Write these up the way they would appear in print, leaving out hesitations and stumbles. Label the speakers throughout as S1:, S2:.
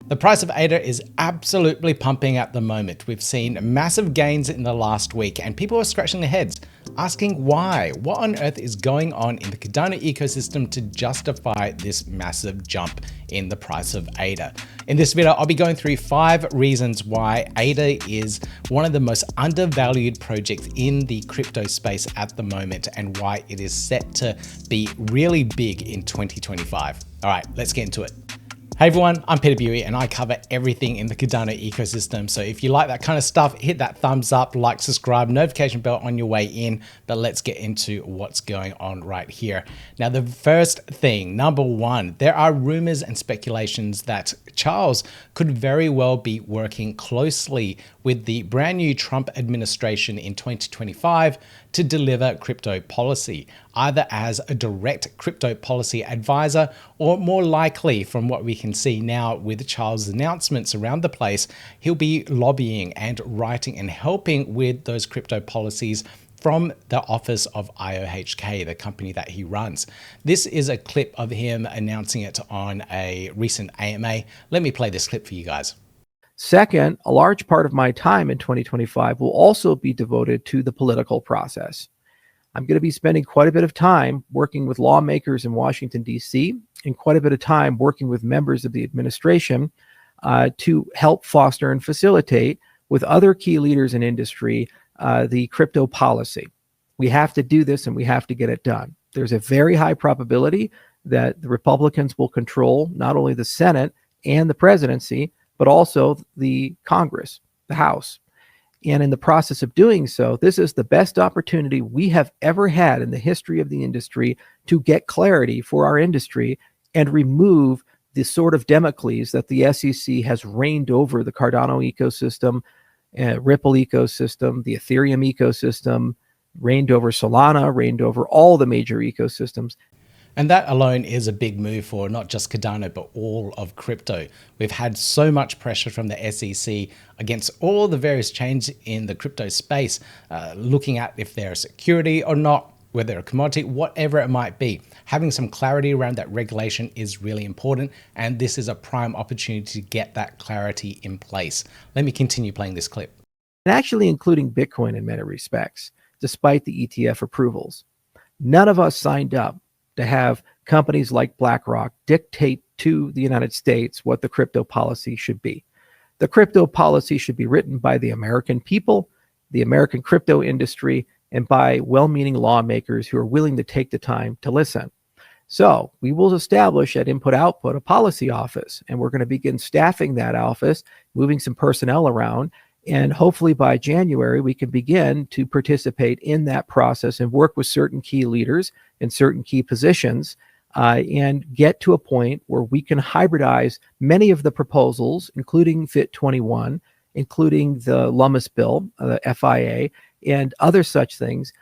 S1: The price of ADA is absolutely pumping at the moment. We've seen massive gains in the last week and people are scratching their heads, asking why. What on earth is going on in the Cardano ecosystem to justify this massive jump in the price of ADA? In this video, I'll be going through 5 reasons why ADA is one of the most undervalued projects in the crypto space at the moment and why it is set to be really big in 2025. All right, let's get into it. Hey everyone, I'm Peter Buey and I cover everything in the Cardano ecosystem. So if you like that kind of stuff, hit that thumbs up, like, subscribe, notification bell on your way in. But let's get into what's going on right here. Now, the first thing, number one, there are rumors and speculations that Charles could very well be working closely with the brand new Trump administration in 2025 to deliver crypto policy, either as a direct crypto policy advisor or more likely from what we can see now with Charles' announcements around the place, he'll be lobbying and writing and helping with those crypto policies from the office of IOHK, the company that he runs. This is a clip of him announcing it on a recent AMA. Let me play this clip for you guys.
S2: Second, a large part of my time in 2025 will also be devoted to the political process. I'm going to be spending quite a bit of time working with lawmakers in Washington, D.C., and quite a bit of time working with members of the administration to help foster and facilitate with other key leaders in industry the crypto policy. We have to do this and we have to get it done. There's a very high probability that the Republicans will control not only the Senate and the presidency, but also the Congress, the House. And in the process of doing so, this is the best opportunity we have ever had in the history of the industry to get clarity for our industry and remove the sort of Damocles that the SEC has reigned over the Cardano ecosystem, Ripple ecosystem, the Ethereum ecosystem, reigned over Solana, reigned over all the major ecosystems.
S1: And that alone is a big move for not just Cardano, but all of crypto. We've had so much pressure from the SEC against all the various chains in the crypto space, looking at if they're a security or not, whether they're a commodity, whatever it might be. Having some clarity around that regulation is really important. And this is a prime opportunity to get that clarity in place. Let me continue playing this clip.
S2: And actually including Bitcoin in many respects, despite the ETF approvals. None of us signed up to have companies like BlackRock dictate to the United States what the crypto policy should be. The crypto policy should be written by the American people, the American crypto industry, and by well-meaning lawmakers who are willing to take the time to listen. So we will establish at Input Output a policy office, and we're going to begin staffing that office, moving some personnel around, and hopefully by January, we can begin to participate in that process and work with certain key leaders in certain key positions and get to a point where we can hybridize many of the proposals, including FIT 21, including the Lummis bill, the FIA, and other such things,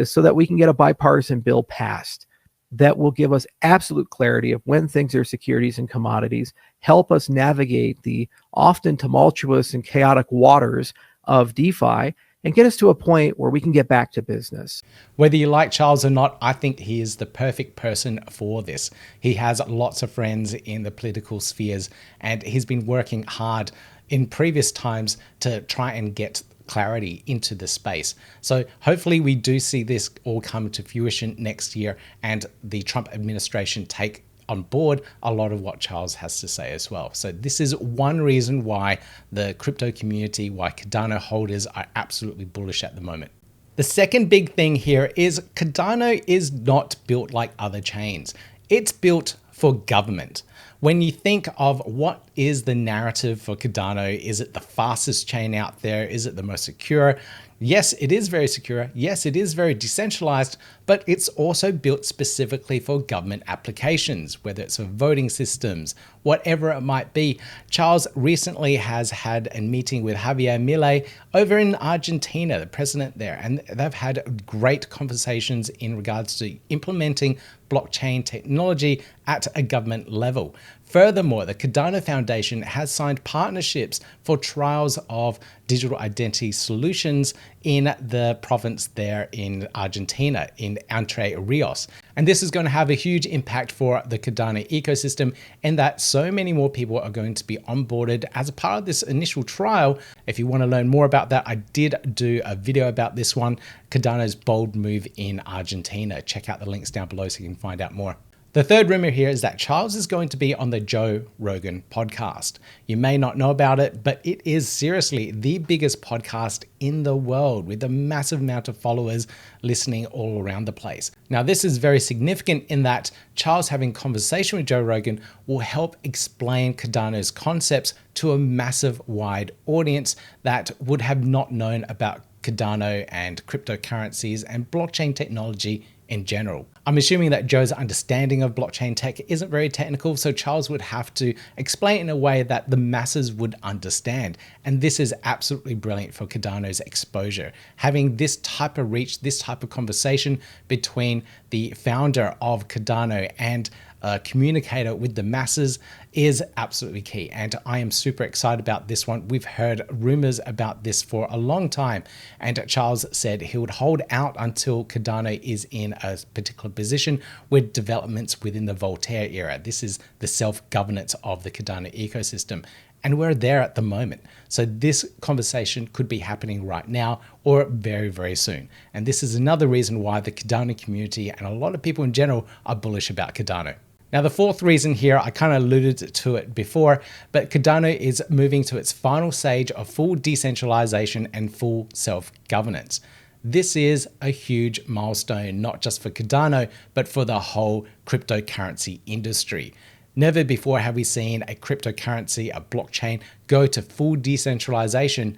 S2: so that we can get a bipartisan bill passed that will give us absolute clarity of when things are securities and commodities, help us navigate the often tumultuous and chaotic waters of DeFi, and get us to a point where we can get back to business.
S1: Whether you like Charles or not, I think he is the perfect person for this. He has lots of friends in the political spheres, and he's been working hard in previous times to try and get clarity into the space. So hopefully we do see this all come to fruition next year and the Trump administration take on board a lot of what Charles has to say as well. So this is one reason why the crypto community, why Cardano holders are absolutely bullish at the moment. The second big thing here is Cardano is not built like other chains. It's built for government. When you think of what is the narrative for Cardano, is it the fastest chain out there? Is it the most secure? Yes, it is very secure. Yes, it is very decentralized, but it's also built specifically for government applications, whether it's for voting systems, whatever it might be. Charles recently has had a meeting with Javier Milei over in Argentina, the president there, and they've had great conversations in regards to implementing blockchain technology at a government level. Furthermore, the Cardano Foundation has signed partnerships for trials of digital identity solutions in the province there in Argentina, in Entre Rios. And this is going to have a huge impact for the Cardano ecosystem, in that so many more people are going to be onboarded as a part of this initial trial. If you want to learn more about that, I did do a video about this one, Cardano's bold move in Argentina. Check out the links down below so you can find out more. The third rumor here is that Charles is going to be on the Joe Rogan podcast. You may not know about it, but it is seriously the biggest podcast in the world, with a massive amount of followers listening all around the place. Now, this is very significant in that Charles having conversation with Joe Rogan will help explain Cardano's concepts to a massive wide audience that would have not known about Cardano and cryptocurrencies and blockchain technology in general. I'm assuming that Joe's understanding of blockchain tech isn't very technical, so Charles would have to explain in a way that the masses would understand. And this is absolutely brilliant for Cardano's exposure. Having this type of reach, this type of conversation between the founder of Cardano and a communicator with the masses is absolutely key. And I am super excited about this one. We've heard rumors about this for a long time. And Charles said he would hold out until Cardano is in a particular position with developments within the Voltaire era. This is the self-governance of the Cardano ecosystem. And we're there at the moment. So this conversation could be happening right now or very, very soon. And this is another reason why the Cardano community and a lot of people in general are bullish about Cardano. Now, the fourth reason here, I kind of alluded to it before, but Cardano is moving to its final stage of full decentralization and full self-governance. This is a huge milestone, not just for Cardano, but for the whole cryptocurrency industry. Never before have we seen a cryptocurrency, a blockchain, go to full decentralization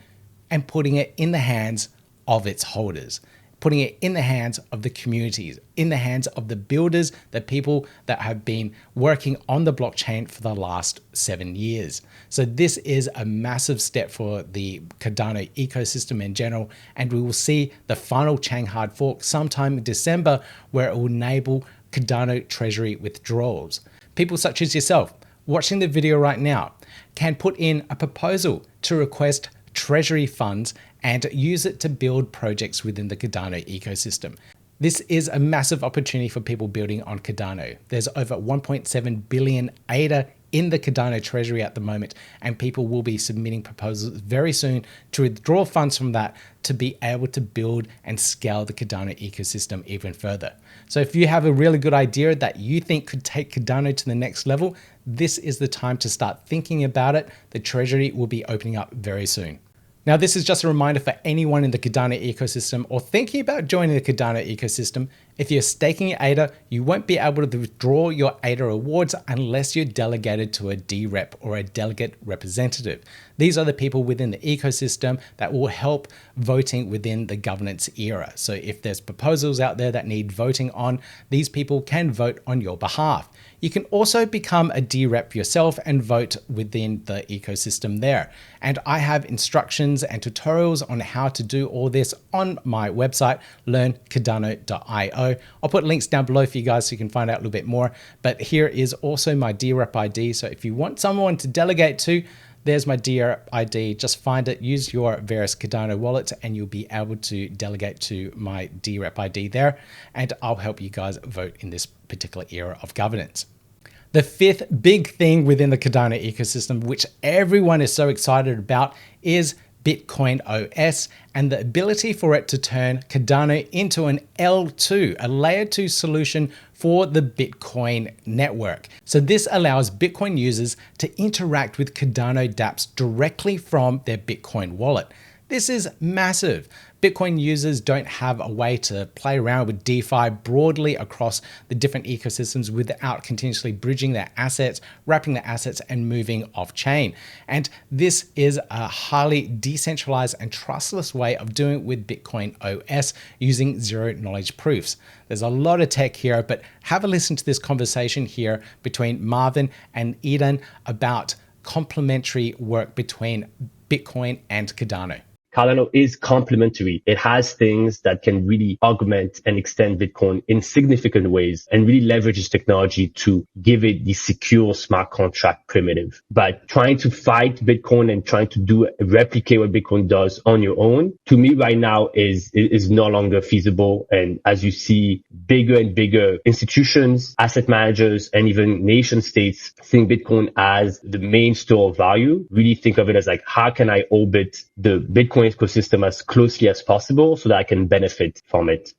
S1: and putting it in the hands of its holders, putting it in the hands of the communities, in the hands of the builders, the people that have been working on the blockchain for the last 7 years. So this is a massive step for the Cardano ecosystem in general, and we will see the final chain hard fork sometime in December, where it will enable Cardano treasury withdrawals. People such as yourself watching the video right now can put in a proposal to request treasury funds and use it to build projects within the Cardano ecosystem. This is a massive opportunity for people building on Cardano. There's over 1.7 billion ADA in the Cardano treasury at the moment, and people will be submitting proposals very soon to withdraw funds from that to be able to build and scale the Cardano ecosystem even further. So if you have a really good idea that you think could take Cardano to the next level, this is the time to start thinking about it. The treasury will be opening up very soon. Now, this is just a reminder for anyone in the Cardano ecosystem or thinking about joining the Cardano ecosystem. If you're staking your ADA, you won't be able to withdraw your ADA rewards unless you're delegated to a DRep or a delegate representative. These are the people within the ecosystem that will help voting within the governance era. So if there's proposals out there that need voting on, these people can vote on your behalf. You can also become a DRep yourself and vote within the ecosystem there. And I have instructions and tutorials on how to do all this on my website, learncardano.io. I'll put links down below for you guys so you can find out a little bit more. But here is also my DRep ID. So if you want someone to delegate to, there's my DRep ID. Just find it, use your various Cardano wallets, and you'll be able to delegate to my DRep ID there. And I'll help you guys vote in this particular era of governance. The fifth big thing within the Cardano ecosystem, which everyone is so excited about, is Bitcoin OS and the ability for it to turn Cardano into an L2, a layer 2 solution for the Bitcoin network. So this allows Bitcoin users to interact with Cardano dApps directly from their Bitcoin wallet. This is massive. Bitcoin users don't have a way to play around with DeFi broadly across the different ecosystems without continuously bridging their assets, wrapping their assets, and moving off chain. And this is a highly decentralized and trustless way of doing it with Bitcoin OS using zero knowledge proofs. There's a lot of tech here, but have a listen to this conversation here between Marvin and Eden about complementary work between Bitcoin and Cardano.
S3: Cardano is complementary. It has things that can really augment and extend Bitcoin in significant ways and really leverages technology to give it the secure smart contract primitive. But trying to fight Bitcoin and trying to replicate what Bitcoin does on your own, to me right now is no longer feasible. And as you see, bigger and bigger institutions, asset managers, and even nation states seeing Bitcoin as the main store of value, really think of it as like, how can I orbit the Bitcoin ecosystem as closely as possible so that I can benefit from it.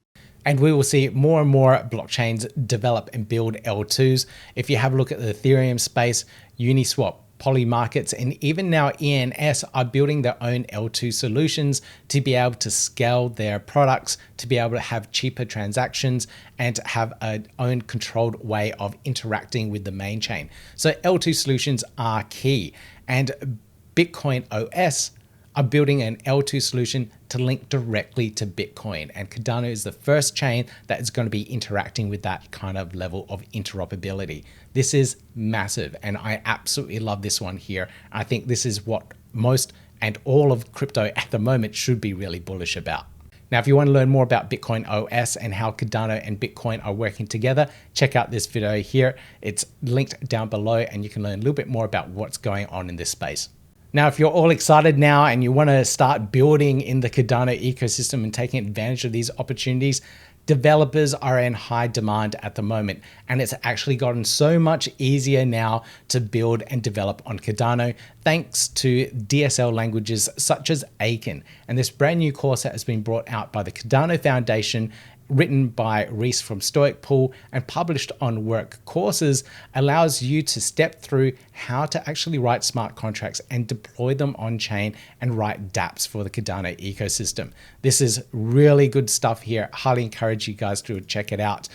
S1: And we will see more and more blockchains develop and build L2s. If you have a look at the Ethereum space, Uniswap, Polymarkets, and even now ENS are building their own L2 solutions to be able to scale their products, to be able to have cheaper transactions and have an own controlled way of interacting with the main chain. So L2 solutions are key, and Bitcoin OS are building an L2 solution to link directly to Bitcoin. And Cardano is the first chain that is going to be interacting with that kind of level of interoperability. This is massive, and I absolutely love this one here. I think this is what most and all of crypto at the moment should be really bullish about. Now, if you want to learn more about Bitcoin OS and how Cardano and Bitcoin are working together, check out this video here. It's linked down below, and you can learn a little bit more about what's going on in this space. Now, if you're all excited now and you want to start building in the Cardano ecosystem and taking advantage of these opportunities, developers are in high demand at the moment, and it's actually gotten so much easier now to build and develop on Cardano thanks to DSL languages such as Aiken. And this brand new course that has been brought out by the Cardano Foundation, written by Reese from Stoic Pool and published on Work Courses, allows you to step through how to actually write smart contracts and deploy them on chain and write dApps for the Cardano ecosystem. This is really good stuff here. Highly encourage you guys to check it out.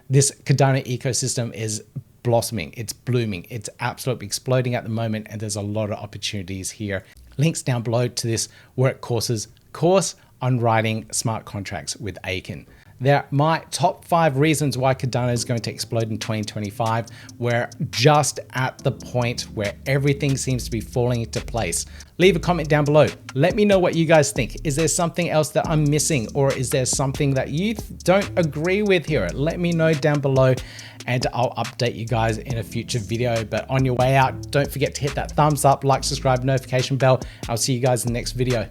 S1: This Cardano ecosystem is blossoming, it's blooming, it's absolutely exploding at the moment, and there's a lot of opportunities here. Links down below to this Work Courses course on writing smart contracts with Aiken. They're my top 5 reasons why Cardano is going to explode in 2025. We're just at the point where everything seems to be falling into place. Leave a comment down below. Let me know what you guys think. Is there something else that I'm missing, or is there something that you don't agree with here? Let me know down below, and I'll update you guys in a future video. But on your way out, don't forget to hit that thumbs up, like, subscribe, notification bell. I'll see you guys in the next video.